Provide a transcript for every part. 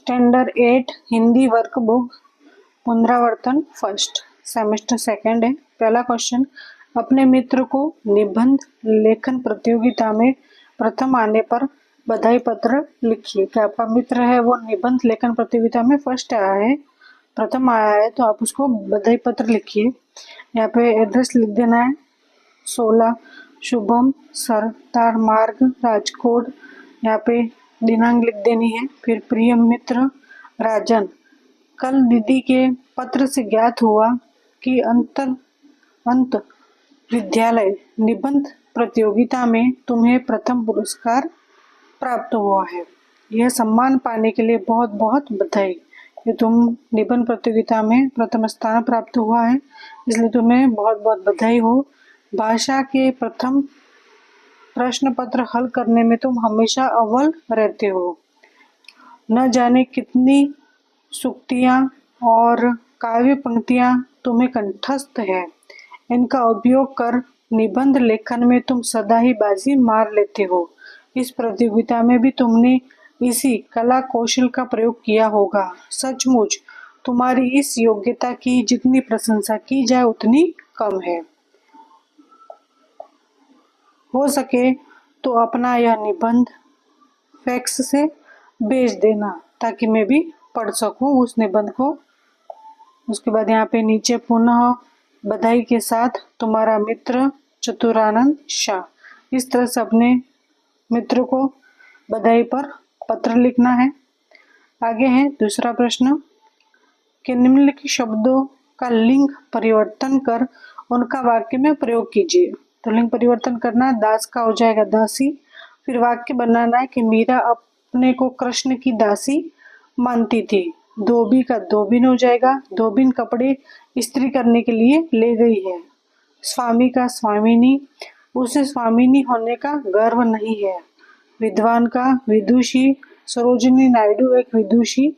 Standard 8 Hindi workbook पुनरावर्तन first semester second है। पहला क्वेश्चन, अपने मित्र को निबंध लेखन प्रतियोगिता में प्रथम आने पर बधाई पत्र लिखिए। क्या आपका मित्र है वो निबंध लेखन प्रतियोगिता में फर्स्ट आया है, प्रथम आया है, तो आप उसको बधाई पत्र लिखिए। यहाँ पे एड्रेस लिख देना है 16 शुभम सरदार मार्ग राजकोट। यहाँ पे दिनांक लिख देनी है। फिर प्रिय मित्र राजन, कल दीदी के पत्र से ज्ञात हुआ कि अंत विद्यालय निबंध प्रतियोगिता में तुम्हें प्रथम पुरस्कार प्राप्त हुआ है। यह सम्मान पाने के लिए बहुत बहुत बधाई। ये तुम निबंध प्रतियोगिता में प्रथम स्थान प्राप्त हुआ है, इसलिए तुम्हें बहुत बहुत बधाई हो। भाषा के प्रथम प्रश्न पत्र हल करने में तुम हमेशा अव्वल रहते हो। न जाने कितनी सूक्तियाँ और काव्य पंक्तियाँ तुम्हें कंठस्थ है। इनका उपयोग कर निबंध लेखन में तुम सदा ही बाजी मार लेते हो। इस प्रतियोगिता में भी तुमने इसी कला कौशल का प्रयोग किया होगा। सचमुच तुम्हारी इस योग्यता की जितनी प्रशंसा की जाए उतनी कम है। हो सके तो अपना यह निबंध फैक्स से भेज देना ताकि मैं भी पढ़ सकूं उस निबंध को। उसके बाद यहाँ पे नीचे पुनः बधाई के साथ तुम्हारा मित्र चतुरानंद शाह। इस तरह से अपने मित्र को बधाई पर पत्र लिखना है। आगे है दूसरा प्रश्न कि निम्नलिखित शब्दों का लिंग परिवर्तन कर उनका वाक्य में प्रयोग कीजिए। तो लिंग परिवर्तन करना, दास का हो जाएगा दासी। फिर वाक्य बनाना है कि मीरा अपने को कृष्ण की दासी मानती थी। धोबी का धोबिन हो जाएगा, धोबिन कपड़े इस्त्री करने के लिए ले गई है। स्वामी का स्वामिनी, उसे स्वामिनी होने का गर्व नहीं है। विद्वान का विदुषी, सरोजिनी नायडू एक विदुषी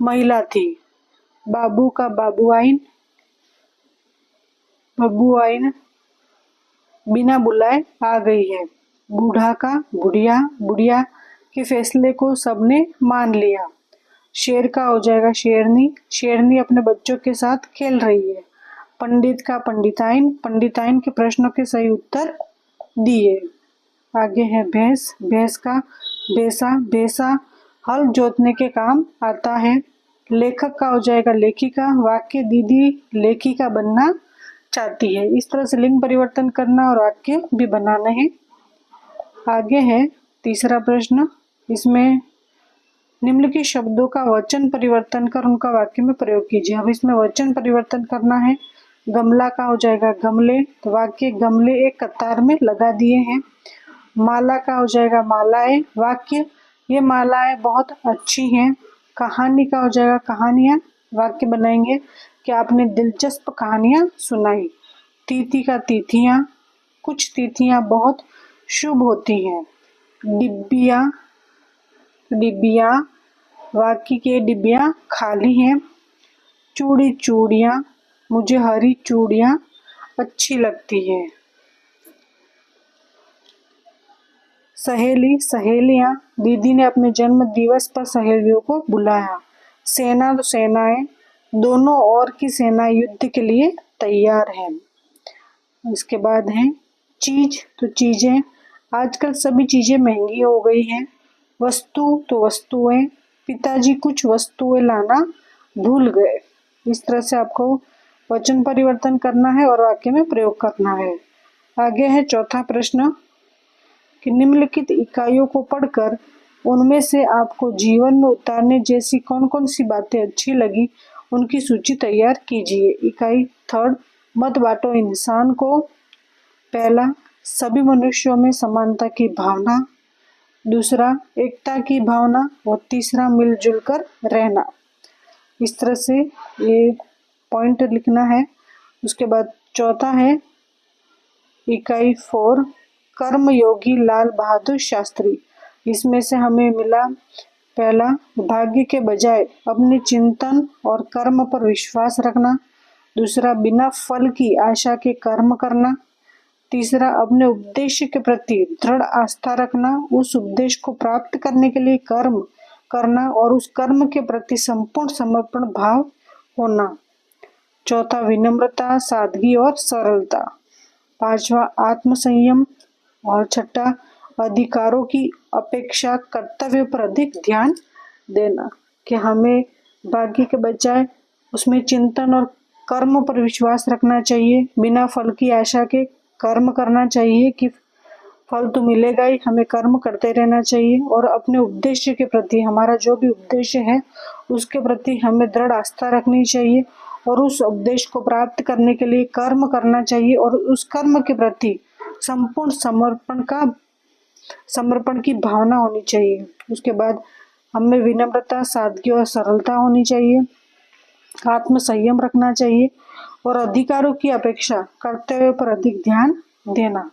महिला थी। बाबू का बबुआइन बिना बुलाए आ गई है। बूढ़ा का बुढ़िया, बुढ़िया के फैसले को सबने मान लिया। शेर का हो जाएगा शेरनी, शेरनी अपने बच्चों के साथ खेल रही है। पंडित का पंडिताइन, पंडिताइन के प्रश्नों के सही उत्तर दिए। आगे है भैंस, भैंस का भैंसा, भैंसा हल जोतने के काम आता है। लेखक का हो जाएगा लेखिका, वाक्य दीदी लेखिका बनना चाहती है। इस तरह से लिंग परिवर्तन करना और वाक्य भी बनाना है। आगे है तीसरा प्रश्न, इसमें निम्नलिखित शब्दों का वचन परिवर्तन कर उनका वाक्य में प्रयोग कीजिए। अब इसमें वचन परिवर्तन करना है। गमला का हो जाएगा गमले, तो वाक्य गमले एक कतार में लगा दिए हैं। माला का हो जाएगा मालाएं, वाक्य ये मालाएं बहुत अच्छी हैं। कहानी का हो जाएगा कहानियां, वाक्य बनाएंगे कि आपने दिलचस्प कहानियां सुनाई। तिथि का तिथियां, कुछ तिथियां बहुत शुभ होती हैं। डिब्बियां, डिब्बियां वाक्य के डिब्बियां खाली हैं। चूड़ी चूड़ियां, मुझे हरी चूड़ियां अच्छी लगती है। सहेली सहेलियां, दीदी ने अपने जन्म दिवस पर सहेलियों को बुलाया। सेना तो सेनाएं, दोनों ओर की सेना युद्ध के लिए तैयार है। इसके बाद है चीज तो चीजें, आजकल सभी चीजें महंगी हो गई हैं। वस्तु तो वस्तुएं, पिताजी कुछ वस्तुएं लाना भूल गए। इस तरह से आपको वचन परिवर्तन करना है और वाक्य में प्रयोग करना है। आगे है चौथा प्रश्न कि निम्नलिखित इकाइयों को पढ़कर उनमें से आपको जीवन में उतारने जैसी कौन कौन सी बातें अच्छी लगी उनकी सूची तैयार कीजिए। इकाई थर्ड, मत बांटो इंसान को। पहला, सभी मनुष्यों में समानता की भावना। दूसरा, एकता की भावना। और तीसरा, मिलजुल कर रहना। इस तरह से ये पॉइंट लिखना है। उसके बाद चौथा है इकाई 4, कर्मयोगी लाल बहादुर शास्त्री। इसमें से हमें मिला पहला, भाग्य के बजाय अपने चिंतन और कर्म पर विश्वास रखना। दूसरा, बिना फल की आशा के कर्म करना। तीसरा, अपने उद्देश्य के प्रति दृढ़ आस्था रखना, उस उद्देश्य को प्राप्त करने के लिए कर्म करना और उस कर्म के प्रति संपूर्ण समर्पण भाव होना। चौथा विनम्रता, सादगी और सरलता। पांचवा आत्मसंयम और छठा अधिकारों की अपेक्षा कर्तव्य पर अधिक ध्यान देना, कि हमें भाग्य के बजाय उसमें चिंतन और कर्म पर विश्वास रखना चाहिए, बिना फल की आशा के कर्म करना चाहिए कि फल तो मिलेगा ही, हमें कर्म करते रहना चाहिए और अपने उद्देश्य के प्रति, हमारा जो भी उद्देश्य है उसके प्रति हमें दृढ़ आस्था रखनी चाहिए और उस उद्देश्य को प्राप्त करने के लिए कर्म करना चाहिए और उस कर्म के प्रति संपूर्ण समर्पण की भावना होनी चाहिए। उसके बाद हमें विनम्रता, सादगी और सरलता होनी चाहिए, आत्म संयम रखना चाहिए और अधिकारों की अपेक्षा कर्तव्य पर अधिक ध्यान देना।